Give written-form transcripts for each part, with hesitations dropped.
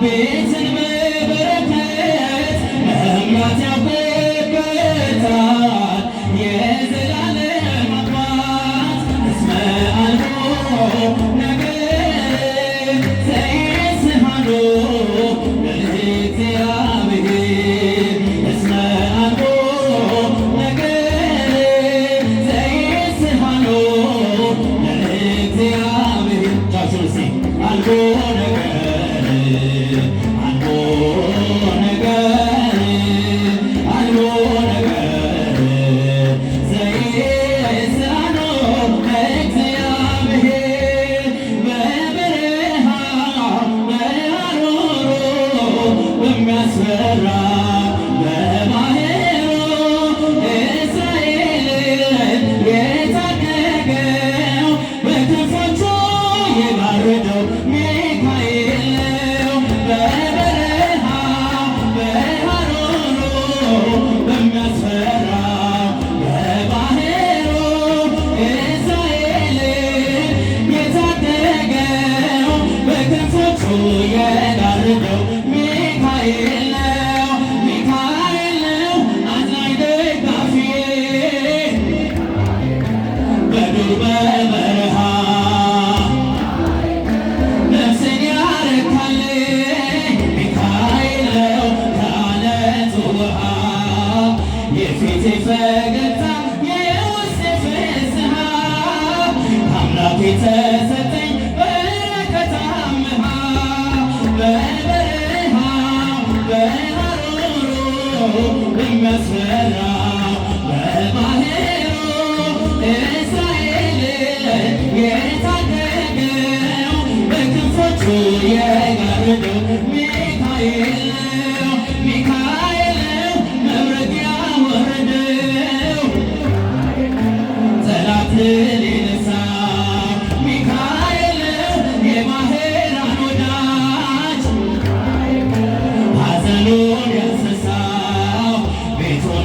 ቤትን በበረከት መምላት ያውቅበታል የዘላለም አባት እስመ አልቦ ነገር ዘይስሐሎ ለእግዚአብሔር እስመ አልቦ ነገር ዘይስሐሎ ለእግዚአብሔር ቻቹሲ አልቦ የተሰጠኝ በረከት አምሃ በበረሃ በሐሩሩ በሚያስፈራው በባሕሩ እስራኤልን የታደገው በክንፎቹ የጋረደው ሚካኤል ነው ሚካኤል ነው መብረቅ ያወረደው ጠላትን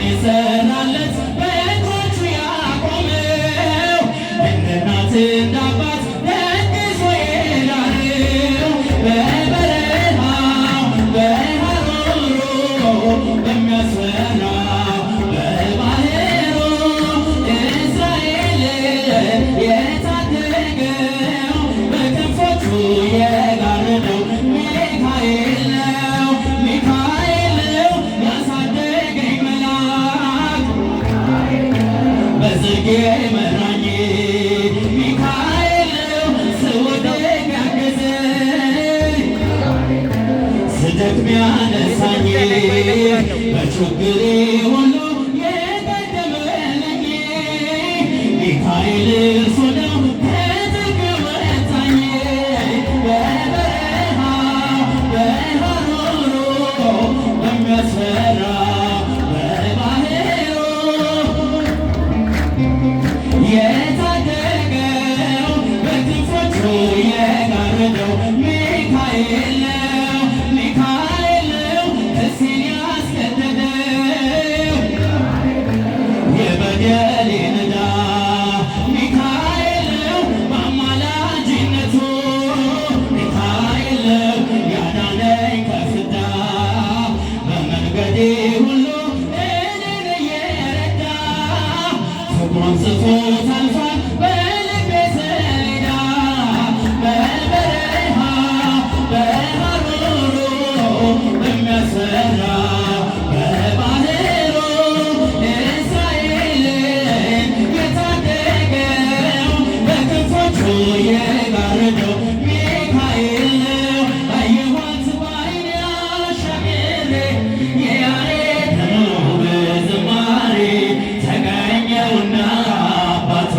የሰራለት በእጆቹ ያቆመው እንደ እናት እንደ አባት ደግሶ የዳነው በበረሃው በሐሩሩ በሚያስፈራው በባሕሩ እስራኤልን የታደገው በክንፎቹ የጋረደው ሚካኤል ነው ሚካኤል ነው ያሳደገኝ በጽጌ መራኝ ሚካኤል ነው ስወድቅ ያገዘኝ ስደክም ያነሳኝ በችግሬ ሁሉ የቀደመልኝ ሚካኤል እርሱ ነው ከጥልቅ ያወጣኝ በበረሃ በሐሩሩ በሚያስፈራ የታደገው በክንፎቹ የጋረደው ሚካኤል ነው ሚካኤል ነው እሴን ያስገደደው የበደሌን ዕዳ ሚካኤል ነው በአማላጅነቱ ሚካኤል ነው ያዳነኝ ከፍዳ በመንገዴ ሁሉ እኔን እየረዳ ፍቅሩን ጽፎት አልፏል በልቤ ሰሌዳ በበረሃ በሐሩሩ በሚያስፈራ በባሕሩ እስራኤልን የታደገው በክንፎቹ የጋረደው ሚካኤል ነው አየኋት በዓይኔ አሻግሬ የያሬድ ነው በዝማሬ ተገኘውና አባቷ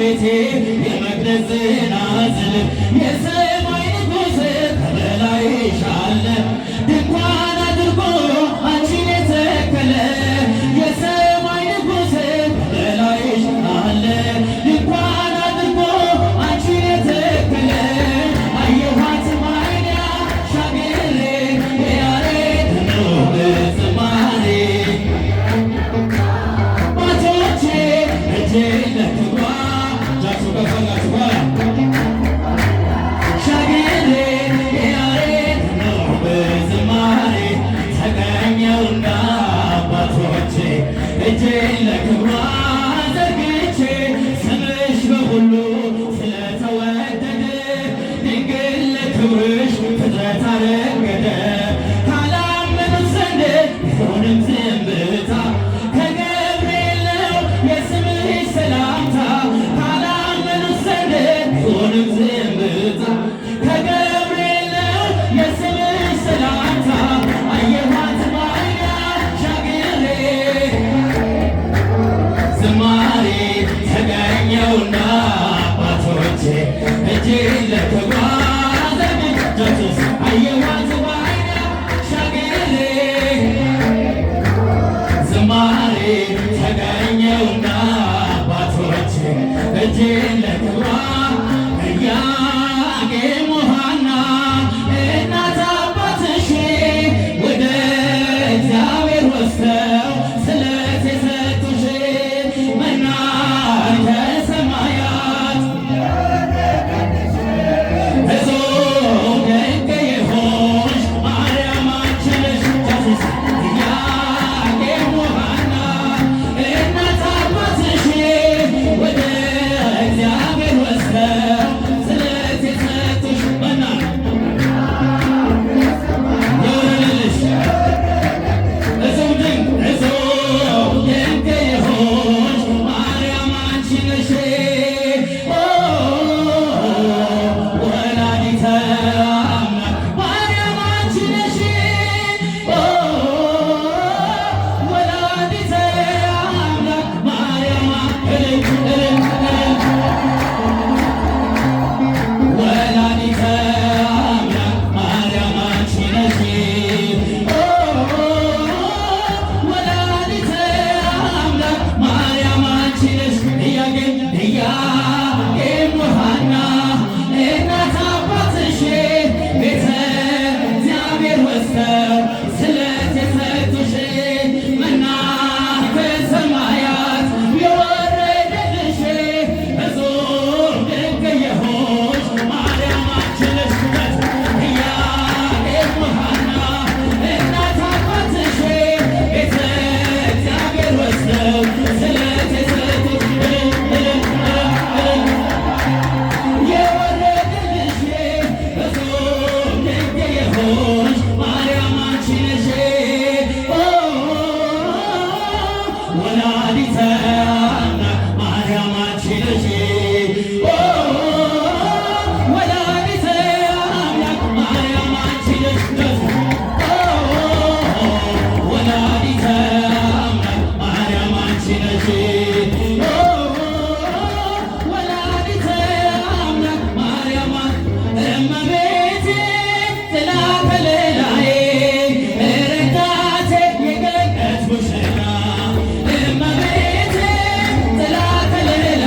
ቤቴ የመቅደስ ናዝል የሰማይ ንጉሥ ከበላይሽ አለ ድንኳን አድርጎ አንቺን የተከለ የሰማይ ንጉሥ ከበላይሽ አለ ድንኳን አድርጎ አንቺን የተከለ አየኋት በዓይኔ አሻግሬ የያሬድ ነው ዝማሬ ባቶቼ እጄ ለክብሯ እጃችሁ ከፍ አድርጋችሁ ሻግሬ የያሬድ ነው በዝማሬ ተቀኘውና አባቶቼ እጄ ለክብሯ ዘርግቼ ስምሽ በሁሉ ስለተወደደ ድንግል ለክብርሽ ፍጥረት አረገደ ካላመኑት ዘንድ ቢሆንም ዝምታ ከገብርኤል ነው የስምሽ ሰላምታ ካላመኑት ዘንድ ቢሆንም ዝምታ ከገብርኤል ነው የስምሽ ሰላምታ አየኋት በዓይኔ አሻግሬ ዝማሬ ተገኘውና አባቶቼ እጄ ለክብሯ ዘርግቼ አየኋት በዓይኔ አሻግሬ ዝማሬ ተገኘውና አባቶቼ እጄ ለክብሯ ኢያቄም ሐና እናት አባትሽ ወደ እግዚአብሔር ወስደው ስለት የሰጡሽ መናን ከሰማያት እጹብ ድንቅ የሆንሽ ማርያም አንቺ ነሽ ኢያቄም ሐና እናት አባትሽ ወደ እግዚአብሔር ወስደው ስለት የሰጡሽ መናን የወረደልሽ እጹብ ድንቅ የሆንሽ ማርያም አንቺ ነሽ ወላዲተ አምላክ ማርያም አንቺ ነሽ ወላዲተ አምላክ ማርያም ወላዲተ አምላክ ማርያም አንቺ ነሽ ወላዲተ አምላክ ማርያም አንቺ ነሽ ኢያቄም ሐና እናት አባትሽ ቤተ እግዚአብሔር ወስደው ስለት የሰጡሽ መና ከሰማያት የወረደልሽ እጹብ ድንቅ የሆንሽ ማርያም አንቺ ነሽ ኢያቄም ሐና እናት አባትሽ ቤተ እግዚአብሔር ወስደው ስለት የሰጡሽ የወረደልሽ እጹብ ድንቅ የሆንሽ ማርያም አንቺ ነሽ ወላዲተ አምላክ ማርያም አንቺ ነሽ ወላዲተ አምላክ ማርያም አንቺ ነሽ ወላዲተ አምላክ ማርያም አንቺ ነሽ ወላዲተ አምላክ ማርያም እመቤቴ ጥላ ከለላዬ ረዳቴ የገነት ሙሽራ እመቤቴ ጥላ ከለላ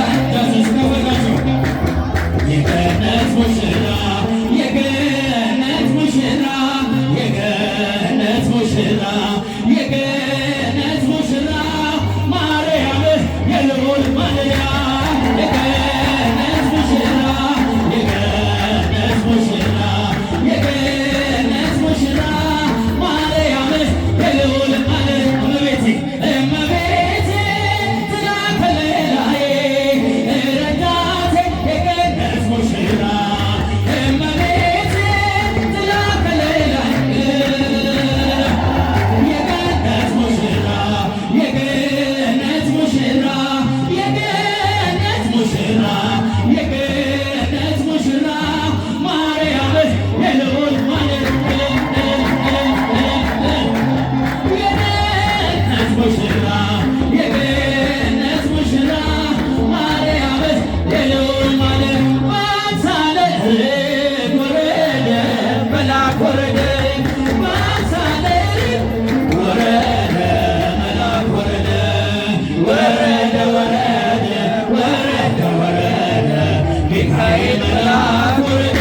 ሚካኤል መልአክ ወረደ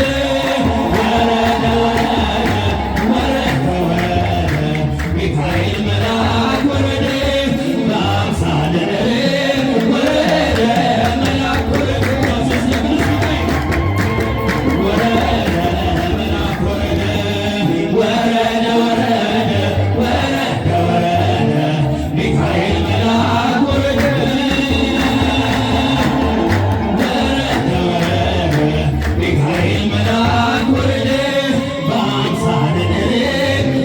ወረደ ወረደ ወረደ ሚካኤል መልአክ ወረደ በአምሳለ ወረደ መልአክ ወረደ ወረደ መልአክ ወረደ ወረደ ወረደ ወረደ ወረደ ሚካኤል መልአክ ወረደ ሚካኤል መልአክ ወረደ በአምሳለ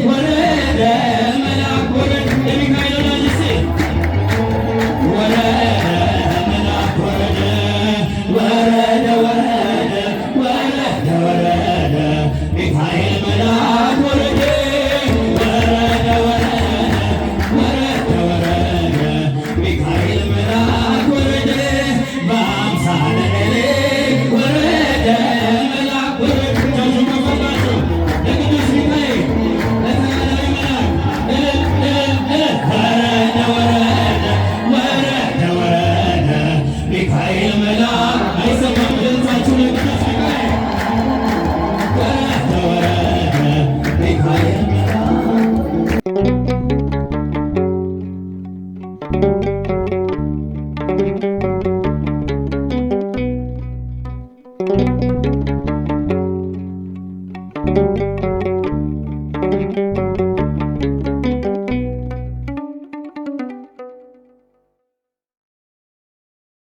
ወረደ መልአክ ወረደ የሚካኤል ወዳጅ ወረደ መልአክ ወረደ ወረደ ወረደ ወረደ ወረደ ሚካኤል መልአክ ወረደ ወረደ ወረደ ወረደ ሚካኤል መልአክ ወረደ በአምሳለ ወረደ መልአክ ወረደ ከፈላቸው ለቅዱስ ሚካኤል ለተጋዳላይ መልአክ ወረደ ወረደ ወረደ ወረደ ሚካኤል መልአክ